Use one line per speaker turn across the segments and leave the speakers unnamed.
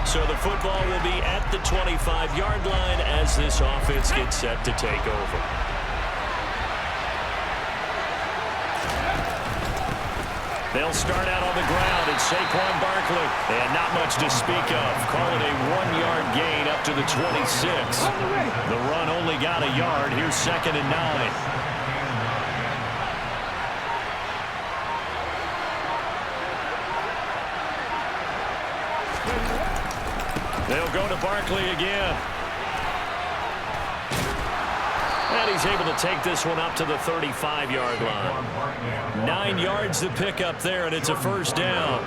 So the football will be at the 25-yard line as this offense gets set to take over. They'll start out on the ground, and Saquon Barkley. And not much to speak of. Call it a 1-yard gain up to the 26. The run only got a yard. Here's 2nd and 9. They'll go to Barkley again. And he's able to take this one up to the 35-yard line. 9 yards to pick up there, and it's a first down.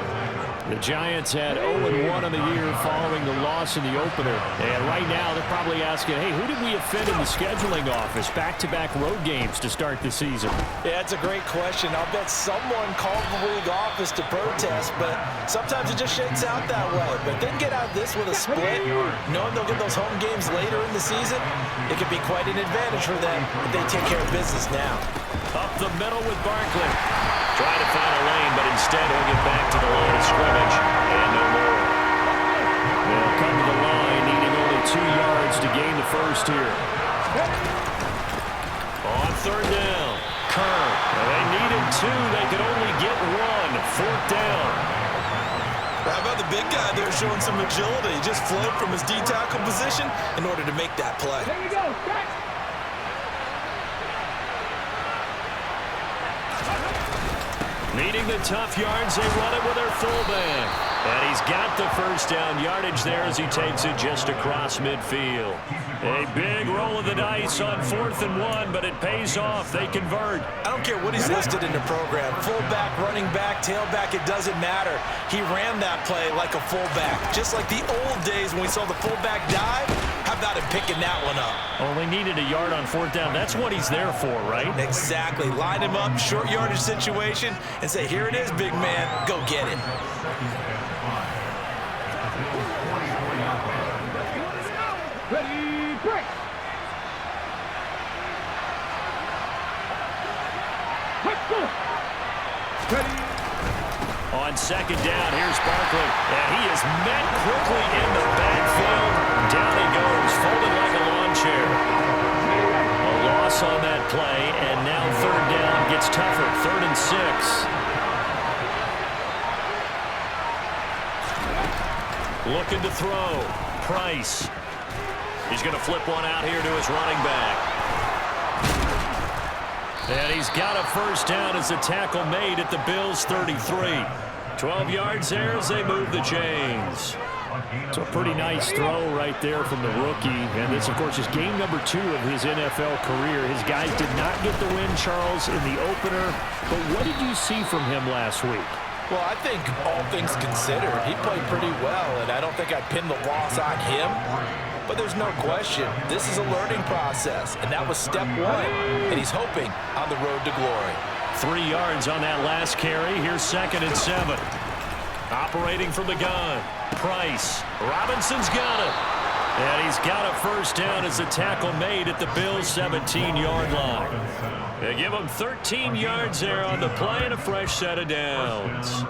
The Giants had 0-1 on the year following the loss in the opener. And right now they're probably asking, hey, who did we offend in the scheduling office? Back-to-back road games to start the season.
Yeah, it's a great question. I'll bet someone called the league office to protest, but sometimes it just shakes out that way. But then get out this with a split, knowing they'll get those home games later in the season, it could be quite an advantage for them if they take care of business now.
Up the middle with Barkley. Trying to find a lane, but instead he'll get back to the line of scrimmage. And no more. They'll come to the line, needing only 2 yards to gain the first here. On 3rd down, Kerr. They needed 2. They could only get 1. 4th down.
How about the big guy there showing some agility? He just flowed from his D-tackle position in order to make that play.
There you go,
Needing the tough yards, they run it with their fullback. And he's got the first down yardage there as he takes it just across midfield. A big roll of the dice on 4th and 1, but it pays off. They convert.
I don't care what he's listed in the program. Fullback, running back, tailback, it doesn't matter. He ran that play like a fullback. Just like the old days when we saw the fullback dive. How about him picking that one up?
Only needed a yard on 4th down. That's what he's there for, right?
Exactly. Line him up, short yardage situation, and say, here it is, big man. Go get it.
Ready, break. Let's go. Ready.
On 2nd down, here's Barkley. And he is met quickly in the backfield. Down he goes, folded like a lawn chair. A loss on that play, and now 3rd down gets tougher. 3rd and 6. Looking to throw. Price. He's going to flip one out here to his running back. And he's got a first down as the tackle made at the Bills' 33. 12 yards there as they move the chains. It's a pretty nice throw right there from the rookie. And this, of course, is game number 2 of his NFL career. His guys did not get the win, Charles, in the opener. But what did you see from him last week?
Well, I think all things considered, he played pretty well, and I don't think I'd pin the loss on him. But there's no question, this is a learning process, and that was step 1, and he's hoping on the road to glory.
3 yards on that last carry. Here's 2nd and 7. Operating from the gun. Price. Robinson's got it. And he's got a first down as the tackle made at the Bills' 17-yard line. They give him 13 yards there on the play and a fresh set of downs.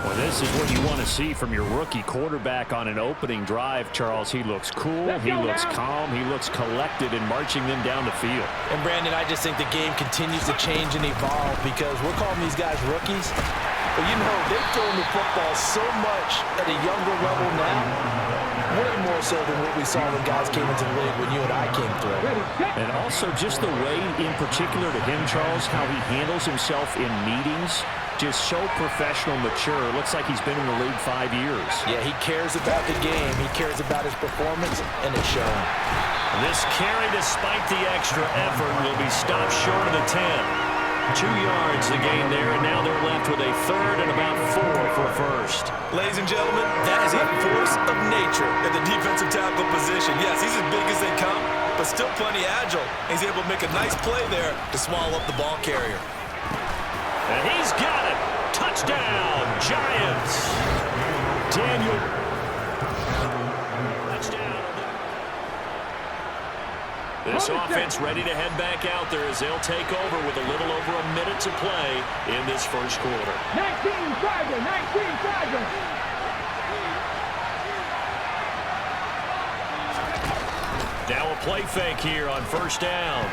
Well, this is what you want to see from your rookie quarterback on an opening drive, Charles. He looks cool, he looks calm, he looks collected in marching them down the field.
And, Brandon, I just think the game continues to change and evolve because we're calling these guys rookies. But, you know, they've thrown the football so much at a younger level now. Way more so than what we saw when guys came into the league when you and I came through.
And also just the way, in particular to him, Charles, how he handles himself in meetings. Just so professional, mature. Looks like he's been in the league 5 years.
Yeah, he cares about the game. He cares about his performance, and it's showing.
This carry, despite the extra effort, will be stopped short of the 10. 2 yards the gain there, and now they're left with a 3rd and about 4 for first.
Ladies and gentlemen, that is a force of nature at the defensive tackle position. Yes, he's as big as they come, but still plenty agile. He's able to make a nice play there to swallow up the ball carrier.
And he's got it. Touchdown, Giants. Daniel. Touchdown. This offense ready to head back out there as they'll take over with a little over a minute to play in this first quarter.
19 Tiger, 19 Tiger.
Now a play fake here on first down.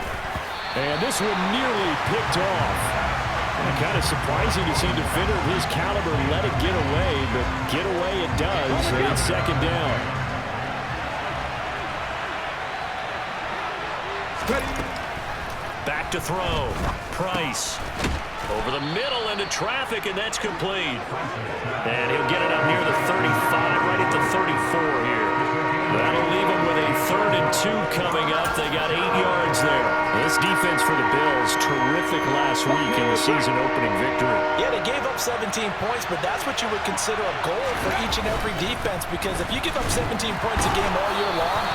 And this one nearly picked off. Kind of surprising to see a defender of his caliber let it get away, but get away it does, and it's second down.
Back to throw. Price. Over the middle into traffic, and that's complete. And he'll get it up near the 35, right at the 34 here. That'll leave him with a 3rd and 2 coming up. They got 8 yards there.
This defense for the Bills, terrific last week in the season-opening victory.
Yeah, they gave up 17 points, but that's what you would consider a goal for each and every defense, because if you give up 17 points a game all year long,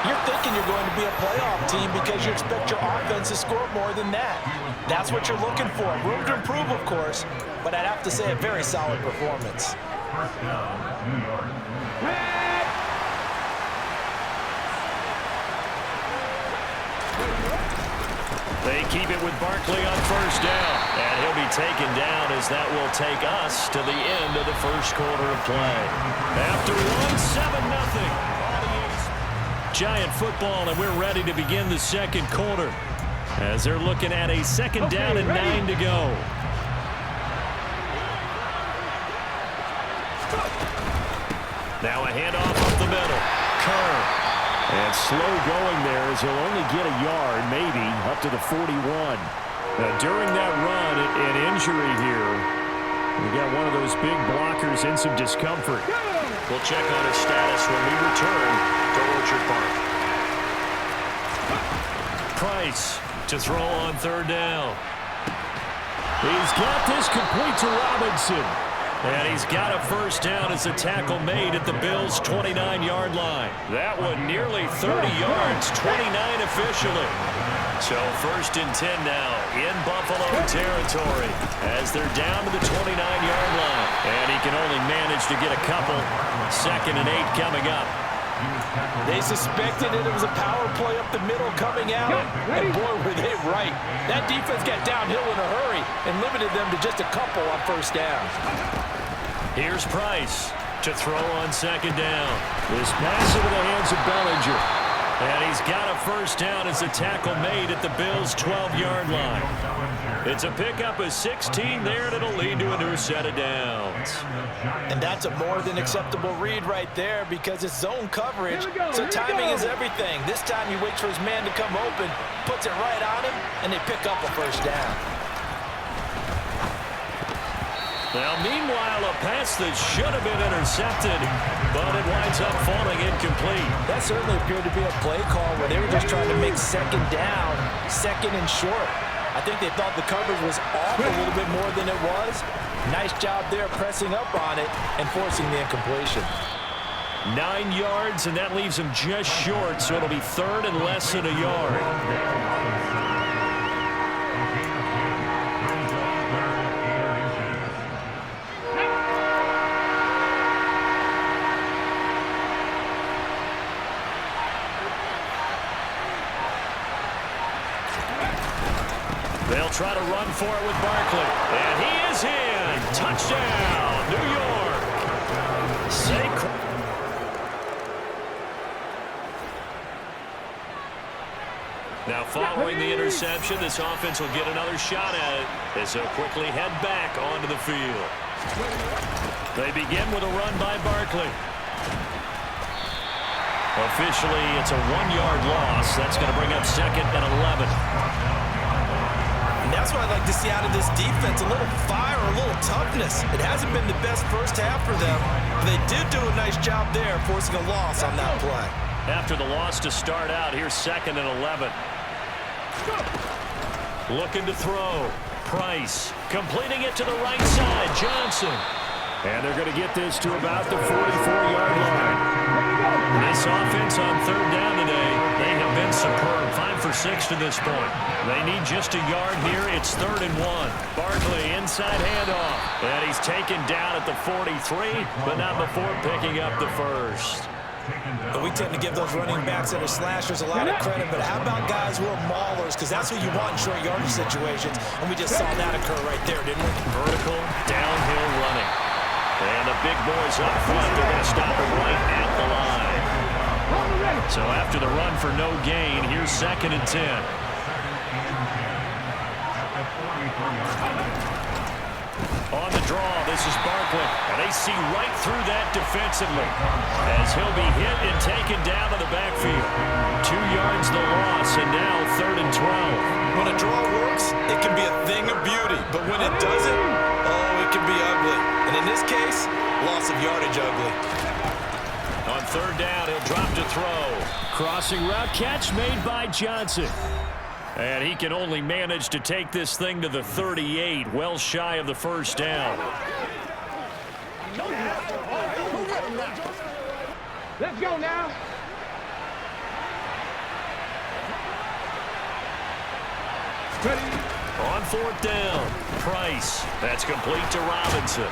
you're thinking you're going to be a playoff team because you expect your offense to score more than that. That's what you're looking for. Room to improve, of course, but I'd have to say a very solid performance.
They keep it with Barkley on first down, and he'll be taken down as that will take us to the end of the first quarter of play. After one, 7-0. Giant football, and we're ready to begin the second quarter as they're looking at a second down and 9 to go. Now a handoff up the middle. Kerr.
And slow going there as he'll only get a yard, maybe, up to the 41. Now, during that run, an injury here. We got one of those big blockers in some discomfort.
We'll check on his status when we return to Orchard Park. Price to throw on third down.
He's got this complete to Robinson.
And he's got a first down as a tackle made at the Bills' 29-yard line. That one nearly 30 yards, 29 officially. So first and 10 now in Buffalo territory as they're down to the 29-yard line. And he can only manage to get a couple. 2nd and 8 coming up.
They suspected it was a power play up the middle coming out, and boy, were they right. That defense got downhill in a hurry and limited them to just a couple on first down.
Here's Price to throw on second down.
This pass into the hands of Bellinger.
And he's got a first down as a tackle made at the Bills' 12-yard line. It's a pickup of 16 there, and it'll lead to a new set of downs.
And that's a more than acceptable read right there because it's zone coverage, so timing is everything. This time he waits for his man to come open, puts it right on him, and they pick up a first down.
Now, meanwhile, a pass that should have been intercepted, but it winds up falling incomplete.
That certainly appeared to be a play call where they were just trying to make second down, 2nd and short. I think they thought the coverage was off a little bit more than it was. Nice job there pressing up on it and forcing the incompletion.
9 yards, and that leaves him just short, so it'll be 3rd and less than a yard. They'll try to run for it with Barkley. And he is in. Touchdown, New York. Now following the interception, this offense will get another shot at it as they'll quickly head back onto the field. They begin with a run by Barkley. Officially, it's a 1-yard loss. That's going to bring up 2nd and 11.
And that's what I'd like to see out of this defense, a little fire, a little toughness. It hasn't been the best first half for them, but they did do a nice job there, forcing a loss on that play.
After the loss to start out, here's 2nd and 11. Looking to throw. Price completing it to the right side. Johnson.
And they're going to get this to about the 44-yard line.
This offense on third down today, they have been superb. 5 for 6 to this point. They need just a yard here. It's 3rd and 1. Barkley inside handoff. And he's taken down at the 43, but not before picking up the first.
But we tend to give those running backs that are slashers a lot of credit, but how about guys who are maulers? Because that's who you want in short yardage situations, and we just saw that occur right there, didn't we?
Vertical, downhill running. And the big boys up front, they're going to stop him right at the line. So after the run for no gain, here's 2nd and 10. On the draw, this is Barkley. And they see right through that defensively as he'll be hit and taken down to the backfield. 2 yards the loss, and now 3rd and 12.
When a draw works, it can be a thing of beauty. But when it doesn't, oh, it can be ugly. And in this case, loss of yardage ugly.
On 3rd down, he'll drop to throw.
Crossing route catch made by Johnson.
And he can only manage to take this thing to the 38, well shy of the 1st down.
Let's go now. Ready.
On 4th down, Price. That's complete to Robinson.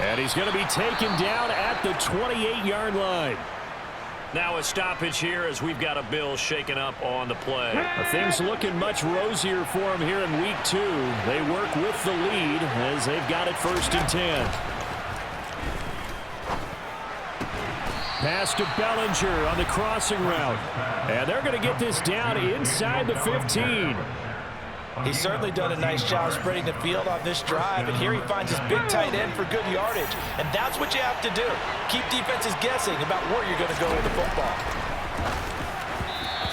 And he's going to be taken down at the 28-yard line.
Now a stoppage here as we've got a Bill shaken up on the play.
Things looking much rosier for him here in week 2. They work with the lead as they've got it 1st and 10. Pass to Bellinger on the crossing route. And they're going to get this down inside the 15.
He's certainly done a nice job spreading the field on this drive, and here he finds his big tight end for good yardage. And that's what you have to do. Keep defenses guessing about where you're going to go with the football.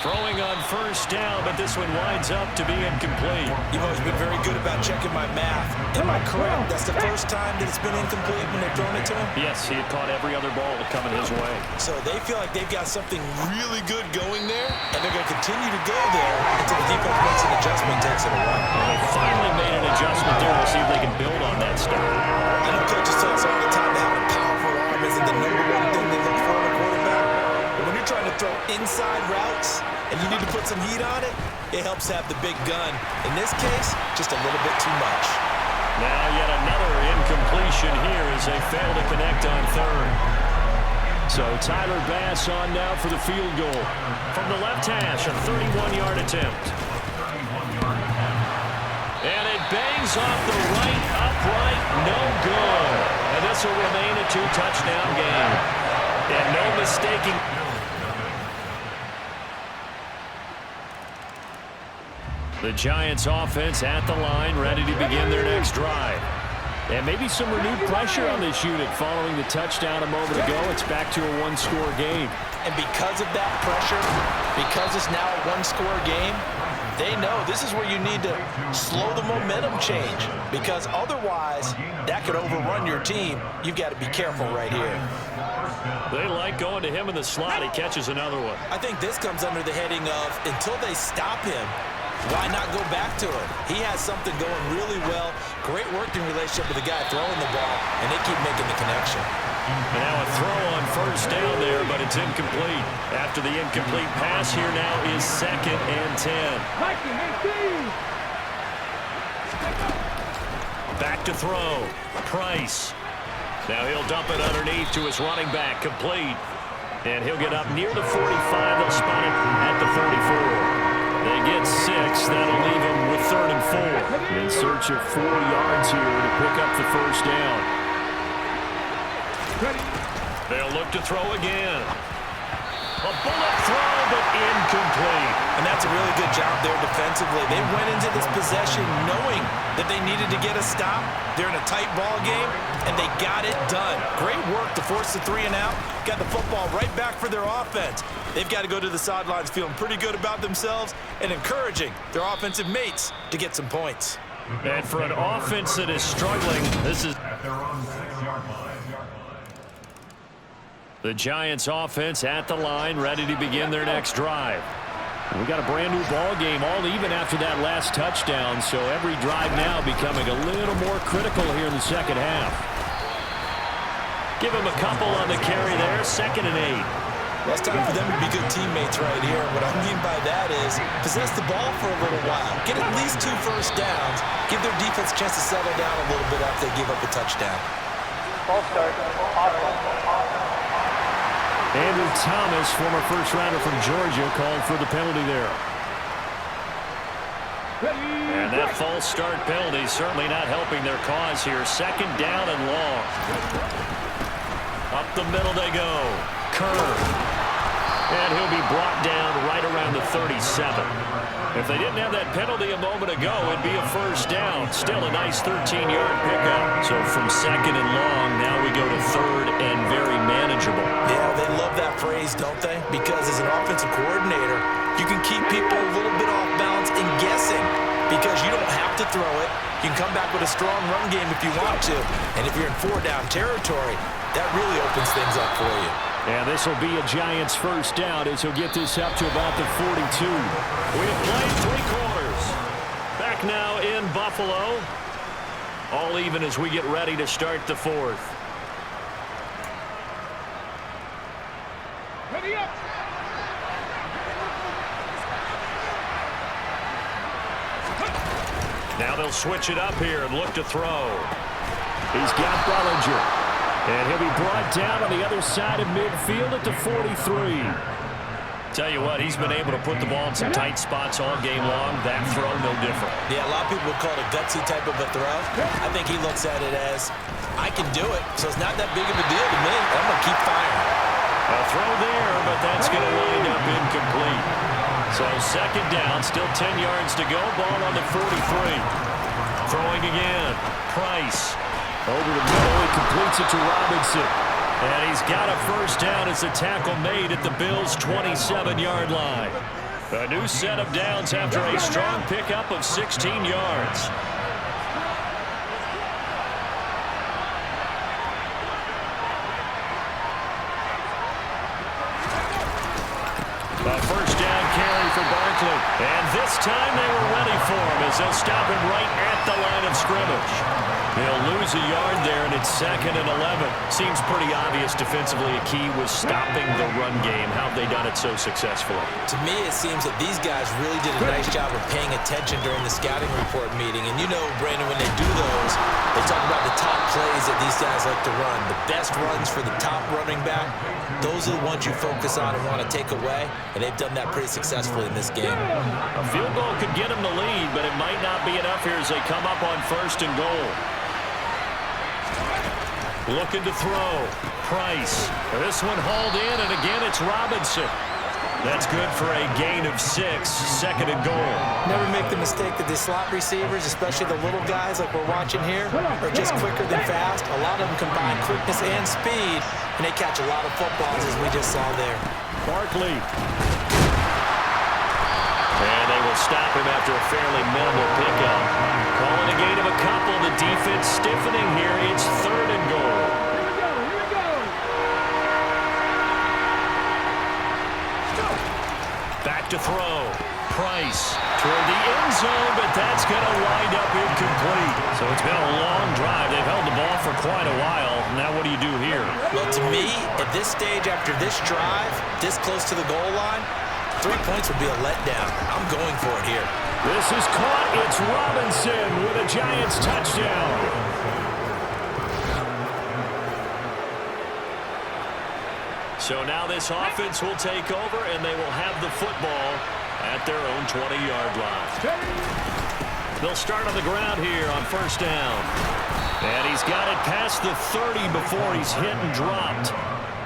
Throwing on 1st down, but this one winds up to be incomplete.
You've always been very good about checking my math. Am I correct? That's the first time that it's been incomplete when they've thrown it to him?
Yes, he had caught every other ball coming his way.
So they feel like they've got something really good going there, and they're going to continue to go there until the defense makes an adjustment and takes it away.
They finally made an adjustment there to see if they can build on that stuff.
I know coaches tell us all the time that having a powerful arm isn't the #1 thing they look for in a quarterback. But when you're trying to throw inside routes and you need to put some heat on it, it helps have the big gun. In this case, just a little bit too much.
Now yet another incompletion here as they fail to connect on 3rd.
So Tyler Bass on now for the field goal.
From the left hash, a 31-yard attempt. And it bangs off the right upright, no good. And this will remain a 2-touchdown game. And no mistaking. The Giants offense at the line, ready to begin their next drive.
And maybe some renewed pressure on this unit following the touchdown a moment ago. It's back to a 1-score game.
And because of that pressure, because it's now a 1-score game, they know this is where you need to slow the momentum change, because otherwise that could overrun your team. You've got to be careful right here.
They like going to him in the slot. He catches another one.
I think this comes under the heading of until they stop him, why not go back to him? He has something going really well. Great working relationship with the guy throwing the ball, and they keep making the connection.
And now a throw on 1st down there, but it's incomplete. After the incomplete pass, here now is 2nd and 10. Back to throw. Price. Now he'll dump it underneath to his running back, complete. And he'll get up near the 45. They'll spot it at the 34. They get 6. That'll leave him with 3rd and 4.
In search of 4 yards here to pick up the 1st down.
They'll look to throw again. A bullet throw, but incomplete.
And that's a really good job there defensively. They went into this possession knowing that they needed to get a stop. They're in a tight ball game, and they got it done. Great work to force the 3 and out. Got the football right back for their offense. They've got to go to the sidelines feeling pretty good about themselves and encouraging their offensive mates to get some points.
And for an offense that is struggling, this is... The Giants offense at the line, ready to begin their next drive.
We got a brand new ball game, all even after that last touchdown, so every drive now becoming a little more critical here in the second half.
Give him a couple on the carry there, 2nd and 8.
Well, it's time for them to be good teammates right here. What I mean by that is possess the ball for a little while. Get at least 2 first downs. Give their defense a chance to settle down a little bit after they give up a touchdown.
False start.
Andrew Thomas, former first-rounder from Georgia, called for the penalty there.
And that false start penalty certainly not helping their cause here. 2nd down and long. Up the middle they go. Curve. And he'll be brought down right around the 37. If they didn't have that penalty a moment ago, it'd be a first down. Still a nice 13-yard pickup. So from second and long, now we go to third and very manageable.
Yeah, they love that phrase, don't they? Because as an offensive coordinator, you can keep people a little bit off balance and guessing because you don't have to throw it. You can come back with a strong run game if you want to. And if you're in four-down territory, that really opens things up for you.
And this will be a Giants first down as he'll get this up to about the 42.
We have played 3 quarters. Back now in Buffalo. All even as we get ready to start the fourth.
Ready up.
Now they'll switch it up here and look to throw.
He's got Bellinger. And he'll be brought down on the other side of midfield at the 43.
Tell you what, he's been able to put the ball in some tight spots all game long. That throw, no different.
Yeah, a lot of people would call it a gutsy type of a throw. I think he looks at it as, I can do it, so it's not that big of a deal to me. I'm going to keep firing.
A throw there, but that's going to wind up incomplete. So second down, still 10 yards to go. Ball on the 43. Throwing again. Price.
Over the middle, he completes it to Robinson.
And he's got a first down as the tackle made at the Bills' 27-yard line. A new set of downs after a strong pickup of 16 yards. A first down carry for Barkley. And this time they were ready for him as they'll stop him right at the line of scrimmage. They'll lose a yard there, and it's 2nd and 11. Seems pretty obvious defensively a key was stopping the run game. How have they done it so successfully?
To me, it seems that these guys really did a nice job of paying attention during the scouting report meeting. And you know, Brandon, when they do those, they talk about the top plays that these guys like to run. The best runs for the top running back, those are the ones you focus on and want to take away. And they've done that pretty successfully in this game.
A field goal could get them the lead, but it might not be enough here as they come up on 1st and goal. Looking to throw. Price. This one hauled in, and again it's Robinson. That's good for a gain of 6. 2nd and goal.
Never make the mistake that the slot receivers, especially the little guys like we're watching here, are just quicker than fast. A lot of them combine quickness and speed, and they catch a lot of footballs, as we just saw there.
Barkley.
And they will stop him after a fairly minimal pickup. Calling a gain of a couple. The defense stiffening here. It's 3rd and goal. Back to throw. Price toward the end zone, but that's going to wind up incomplete. So it's been a long drive. They've held the ball for quite a while. Now what do you do here?
Well, to me, at this stage after this drive, this close to the goal line, 3 points would be a letdown. I'm going for it here.
This is caught. It's Robinson with a Giants touchdown.
So now this offense will take over, and they will have the football at their own 20-yard line. They'll start on the ground here on 1st down. And he's got it past the 30 before he's hit and dropped.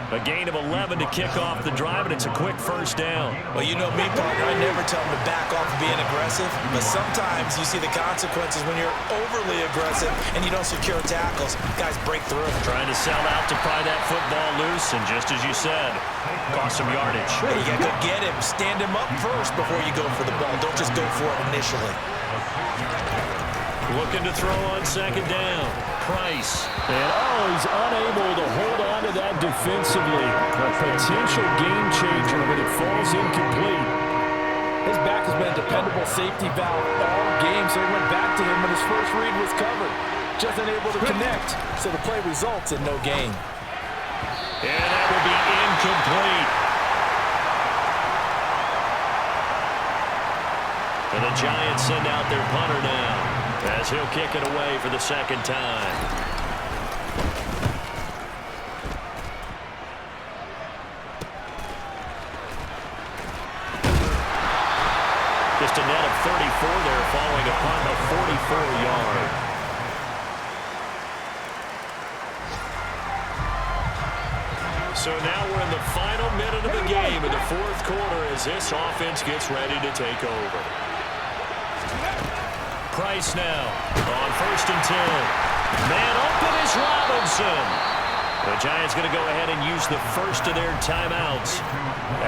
A gain of 11 to kick off the drive, and it's a quick first down.
Well, you know me, partner. I never tell them to back off of being aggressive, but sometimes you see the consequences when you're overly aggressive and you don't secure tackles. Guys break through.
Trying to sell out to pry that football loose, and just as you said, cost some yardage.
You got to go get him. Stand him up first before you go for the ball. Don't just go for it initially.
Looking to throw on 2nd down. Price.
And he's unable to hold on to that defensively. A potential game changer, but it falls incomplete.
His back has been a dependable safety valve all game, so he went back to him when his first read was covered. Just unable to connect, so the play results in no gain.
And that will be incomplete. And the Giants send out their punter now, as he'll kick it away for the 2nd time. Just a net of 34 there, following a punt of 44-yard. So now we're in the final minute of the game in the fourth quarter as this offense gets ready to take over. Price now on 1st and 10. Man open is Robinson. The Giants going to go ahead and use the first of their timeouts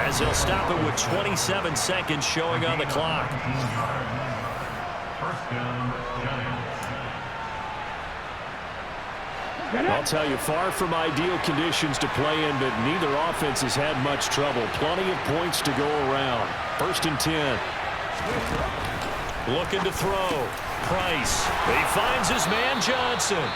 as they'll stop it with 27 seconds showing on the clock.
I'll tell you, far from ideal conditions to play in, but neither offense has had much trouble. Plenty of points to go around. 1st and 10.
Looking to throw. Price. He finds his man Johnson.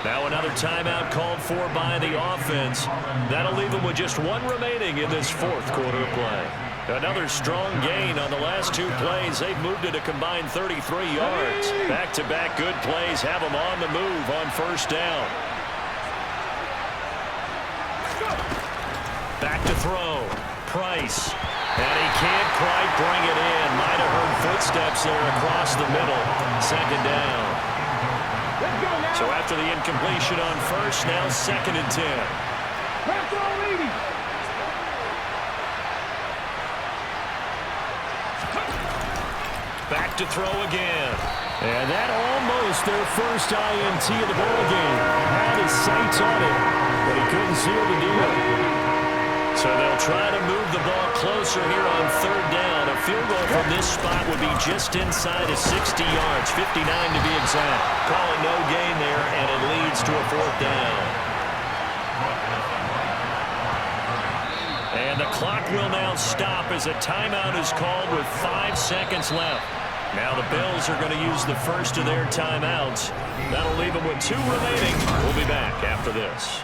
Now another timeout called for by the offense. That'll leave him with just one remaining in this fourth quarter of play. Another strong gain on the last two plays. They've moved it a combined 33 yards. Back-to-back good plays have them on the move on 1st down. Back to throw. Price. And he can't quite bring it in. Might have heard footsteps there across the middle. 2nd down. So after the incompletion on 1st, now 2nd and 10. Back to throw again.
And that almost their first INT of the ballgame. Had his sights on it, but he couldn't seal the deal.
So they'll try to move the ball closer here on 3rd down. A field goal from this spot would be just inside of 60 yards, 59 to be exact. Call it no gain there, and it leads to a 4th down. And the clock will now stop as a timeout is called with 5 seconds left. Now the Bills are going to use the first of their timeouts. That'll leave them with 2 remaining. We'll be back after this.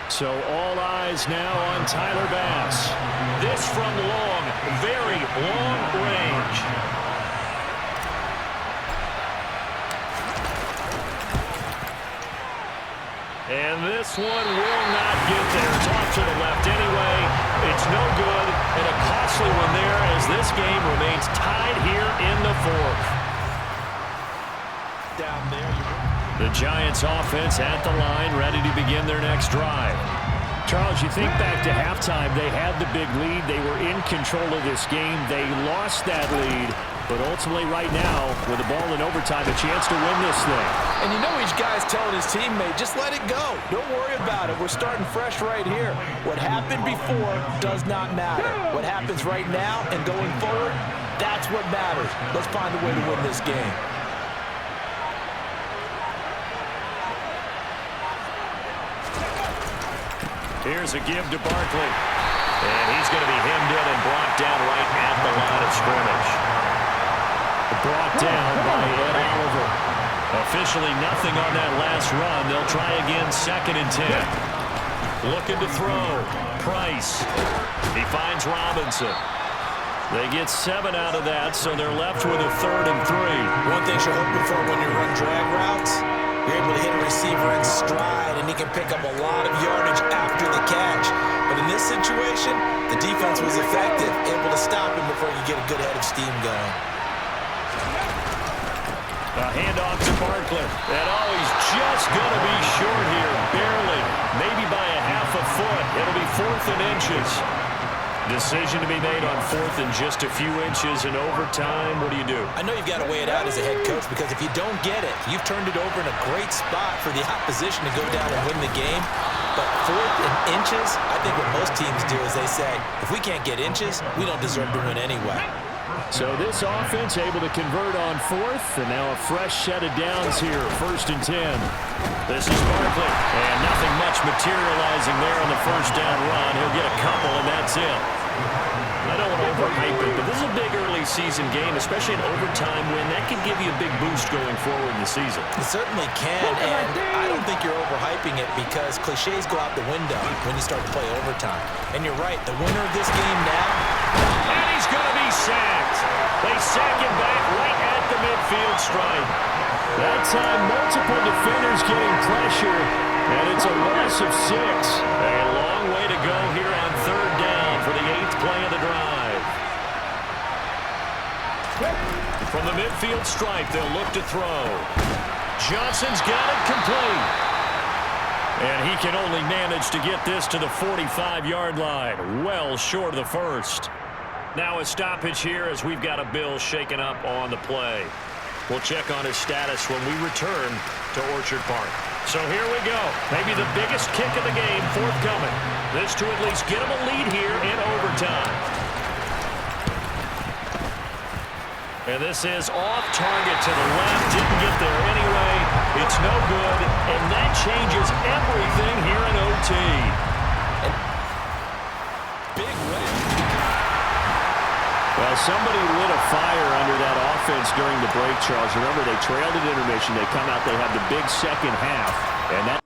So all eyes now on Tyler Bass.
This from long, very long range. And this one will not get there. It's off to the left anyway. It's no good. And a costly one there as this game remains tied here in the 4th.
Down there.
The Giants offense at the line, ready to begin their next drive. Charles, you think back to halftime, they had the big lead. They were in control of this game. They lost that lead. But ultimately right now, with the ball in overtime, a chance to win this thing.
And you know each guy's telling his teammate, just let it go. Don't worry about it. We're starting fresh right here. What happened before does not matter. What happens right now and going forward, that's what matters. Let's find a way to win this game.
Here's a give to Barkley. And he's going to be hemmed in and brought down right at the line of scrimmage.
Brought down by Ed Oliver.
Officially nothing on that last run. They'll try again 2nd and 10. Looking to throw. Price. He finds Robinson. They get 7 out of that, so they're left with a 3rd and 3.
One thing you're hoping for when you run drag routes, you're able to hit a receiver in stride, and he can pick up a lot of yardage after the catch. But in this situation, the defense was effective, able to stop him before you get a good head of steam going.
A handoff to Barkley. And he's just going to be short here, barely, maybe by a half a foot. It'll be 4th and inches. Decision to be made on 4th and just a few inches in overtime. What do you do?
I know you've got to weigh it out as a head coach because if you don't get it, you've turned it over in a great spot for the opposition to go down and win the game. But 4th and inches, I think what most teams do is they say, if we can't get inches, we don't deserve to win anyway.
So this offense able to convert on 4th, and now a fresh set of downs here, 1st and 10.
This is Barkley, and nothing much materializing there on the 1st down run. He'll get a couple, and that's it. I don't want to overhype it, but this is a big early season game, especially an overtime win. That can give you a big boost going forward in the season.
It certainly can, and I don't think you're overhyping it because cliches go out the window when you start to play overtime. And you're right, the winner of this game now,
and he's going to be sacked. They sack him back right at the midfield stripe.
That time, multiple defenders getting pressure, and it's a loss of 6.
A long way to go here on 3rd down for the 8th play of the drive. From the midfield stripe, they'll look to throw. Johnson's got it complete. And he can only manage to get this to the 45-yard line, well short of the first. Now a stoppage here as we've got a Bill shaken up on the play. We'll check on his status when we return to Orchard Park. So here we go. Maybe the biggest kick of the game forthcoming. This to at least get him a lead here in overtime. And this is off target to the left. Didn't get there anyway. It's no good. And that changes everything here in OT.
Big win.
Well, somebody lit a fire under that offense during the break, Charles. Remember, they trailed at intermission. They come out, they have the big second half, and that